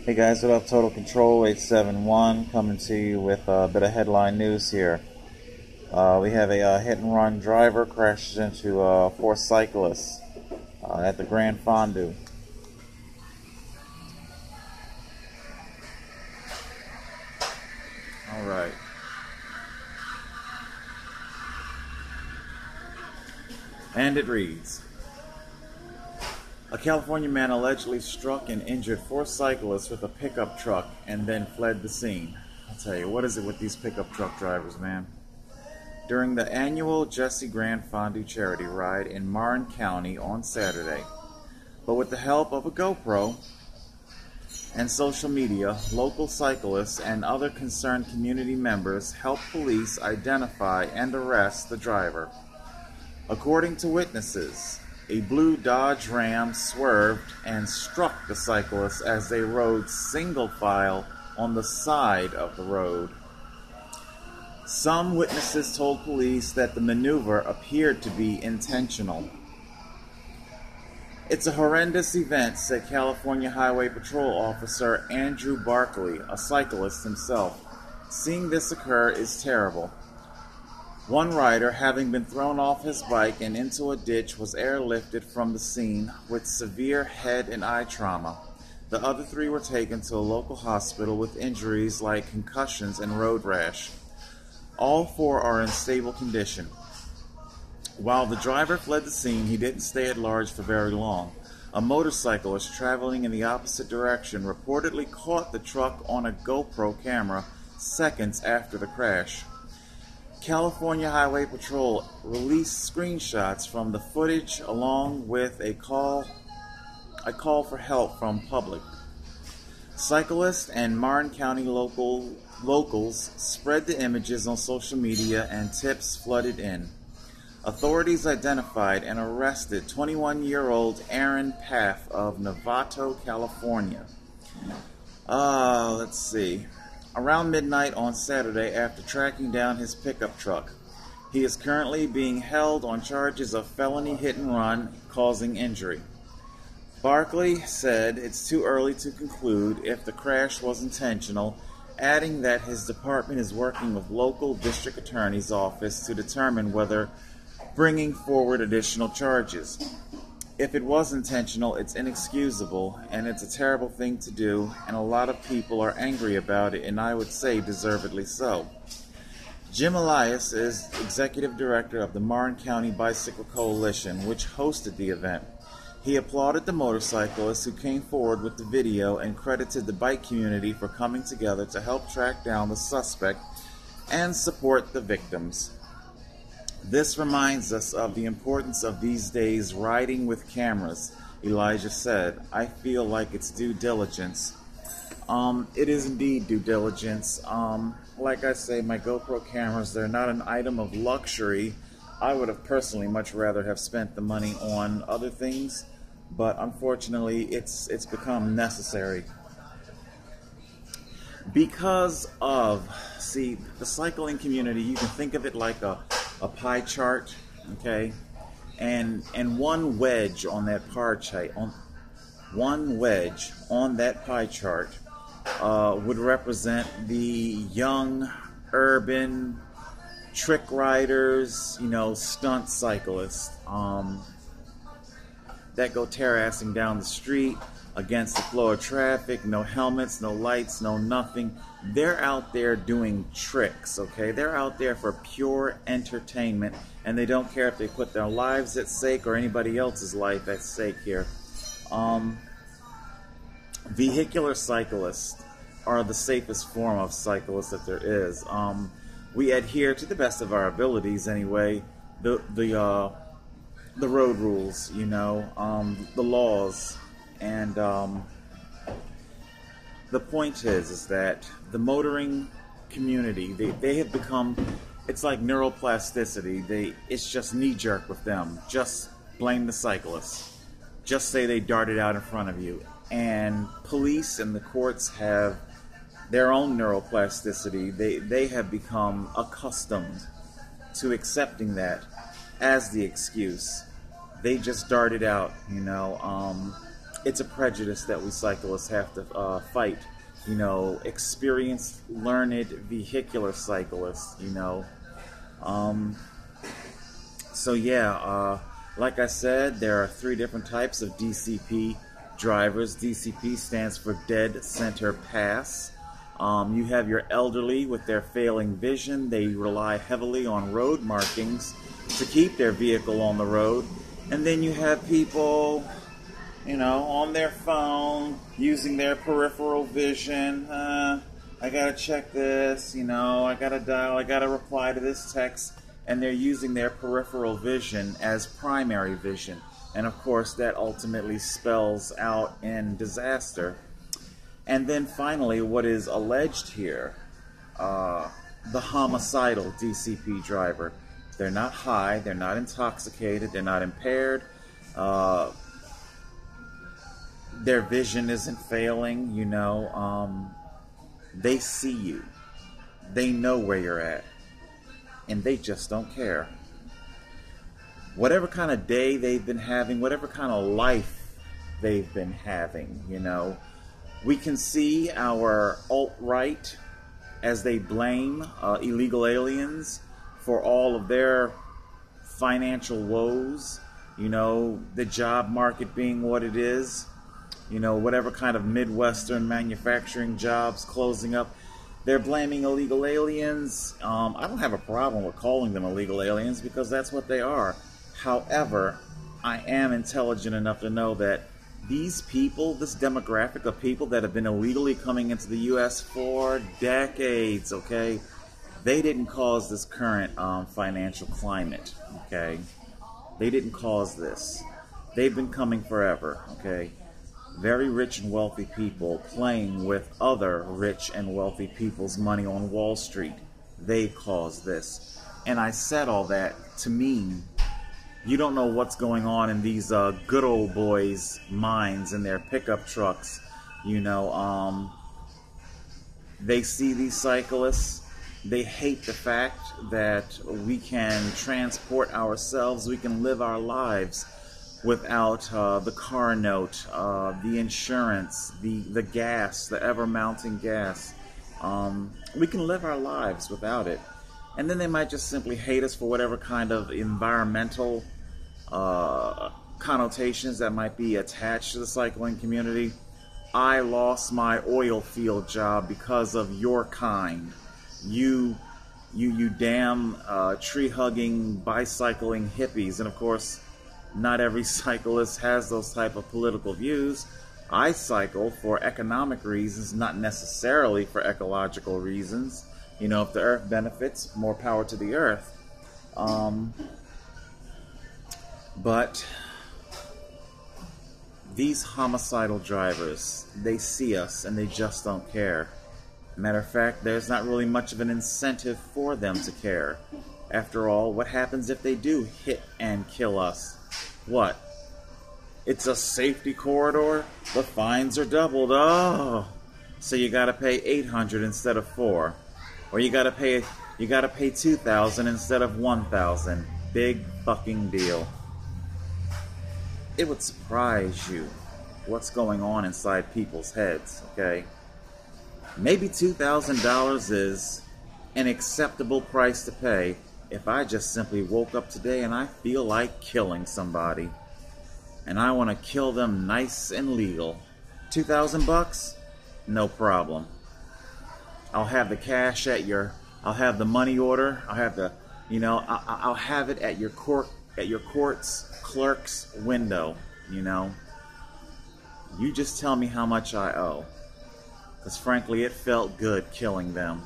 Hey guys, what up? Total Control 871 coming to you with a bit of headline news here. We have a hit and run driver crashes into four cyclists at the Grand Fondo. Alright. And it reads, a California man allegedly struck and injured four cyclists with a pickup truck and then fled the scene. I'll tell you, what is it with these pickup truck drivers, man? During the annual Jesse Grand Fondue charity ride in Marin County on Saturday, but with the help of a GoPro and social media, local cyclists and other concerned community members helped police identify and arrest the driver. According to witnesses, a blue Dodge Ram swerved and struck the cyclists as they rode single file on the side of the road. Some witnesses told police that the maneuver appeared to be intentional. It's a horrendous event, said California Highway Patrol Officer Andrew Barkley, a cyclist himself. Seeing this occur is terrible. One rider, having been thrown off his bike and into a ditch, was airlifted from the scene with severe head and eye trauma. The other three were taken to a local hospital with injuries like concussions and road rash. All four are in stable condition. While the driver fled the scene, he didn't stay at large for very long. A motorcyclist traveling in the opposite direction reportedly caught the truck on a GoPro camera seconds after the crash. California Highway Patrol released screenshots from the footage along with a call for help from public. Cyclists and Marin County locals spread the images on social media and tips flooded in. Authorities identified and arrested 21-year-old Aaron Path of Novato, California. Let's see. Around midnight on Saturday after tracking down his pickup truck. He is currently being held on charges of felony hit and run causing injury. Barkley said it's too early to conclude if the crash was intentional, adding that his department is working with local district attorney's office to determine whether bringing forward additional charges. If it was intentional, it's inexcusable, and it's a terrible thing to do, and a lot of people are angry about it, and I would say deservedly so. Jim Elias is executive director of the Marin County Bicycle Coalition, which hosted the event. He applauded the motorcyclists who came forward with the video and credited the bike community for coming together to help track down the suspect and support the victims. This reminds us of the importance of these days riding with cameras, Elijah said. I feel like it's due diligence. It is indeed due diligence. Like I say, my GoPro cameras, they're not an item of luxury. I would have personally much rather have spent the money on other things, but unfortunately it's become necessary. Because of, see, the cycling community, you can think of it like a pie chart, okay, and one wedge on that pie chart would represent the young urban trick riders, stunt cyclists that go terrassing down the street against the flow of traffic, no helmets, no lights, no nothing. They're out there doing tricks, okay? They're out there for pure entertainment, and they don't care if they put their lives at stake or anybody else's life at stake here. Vehicular cyclists are the safest form of cyclists that there is. We adhere to the best of our abilities anyway, the road rules, the laws. And the point is that the motoring community, they have become, it's like neuroplasticity. It's just knee-jerk with them. Just blame the cyclists. Just say they darted out in front of you. And police and the courts have their own neuroplasticity. They have become accustomed to accepting that as the excuse. They just darted out, it's a prejudice that we cyclists have to fight. You know, experienced, learned, vehicular cyclists, you know. So yeah, like I said, there are 3 different types of DCP drivers. DCP stands for Dead Center Pass. You have your elderly with their failing vision. They rely heavily on road markings to keep their vehicle on the road. And then you have people, you know, on their phone, using their peripheral vision. I gotta check this, you know, I gotta dial, I gotta reply to this text. And they're using their peripheral vision as primary vision. And of course, that ultimately spells out in disaster. And then finally, what is alleged here, the homicidal DCP driver. They're not high, they're not intoxicated, they're not impaired. Their vision isn't failing, you know. They see you. They know where you're at. And they just don't care. Whatever kind of day they've been having, whatever kind of life they've been having, you know, we can see our alt-right as they blame illegal aliens for all of their financial woes, you know, the job market being what it is, you know, whatever kind of Midwestern manufacturing jobs closing up. They're blaming illegal aliens. I don't have a problem with calling them illegal aliens because that's what they are. However, I am intelligent enough to know that these people, this demographic of people that have been illegally coming into the U.S. for decades, okay, they didn't cause this current financial climate, okay? They didn't cause this. They've been coming forever, okay? Very rich and wealthy people playing with other rich and wealthy people's money on Wall Street. They caused this. And I said all that to mean you don't know what's going on in these good old boys' minds in their pickup trucks. You know, they see these cyclists. They hate the fact that we can transport ourselves, we can live our lives without the car note, the insurance, the gas, the ever-mounting gas. We can live our lives without it. And then they might just simply hate us for whatever kind of environmental connotations that might be attached to the cycling community. I lost my oil field job because of your kind. You damn tree-hugging, bicycling hippies. And of course, not every cyclist has those type of political views. I cycle for economic reasons, not necessarily for ecological reasons. You know, if the earth benefits, more power to the earth. But these homicidal drivers, they see us and they just don't care. Matter of fact, there's not really much of an incentive for them to care. After all, what happens if they do hit and kill us? What? It's a safety corridor? The fines are doubled. Oh, so you gotta pay $800 instead of $4, or you gotta pay $2,000 instead of $1,000. Big fucking deal. It would surprise you what's going on inside people's heads. Okay, maybe $2,000 is an acceptable price to pay if I just simply woke up today and I feel like killing somebody. And I want to kill them nice and legal. $2,000? No problem. I'll have the cash at I'll have the money order. I'll have the, you know, I'll have it at your court's clerk's window, you know. You just tell me how much I owe. Because frankly, it felt good killing them.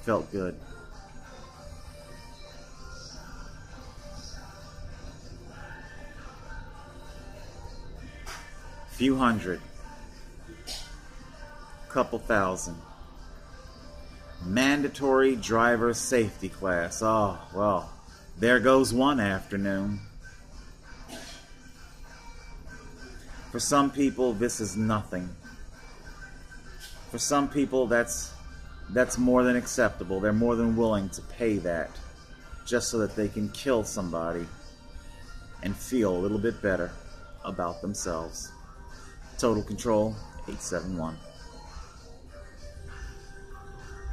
Felt good. Few hundred, couple thousand. Mandatory driver safety class. Oh, well, there goes one afternoon. For some people, this is nothing. For some people, that's more than acceptable. They're more than willing to pay that just so that they can kill somebody and feel a little bit better. about themselves. Total Control 871.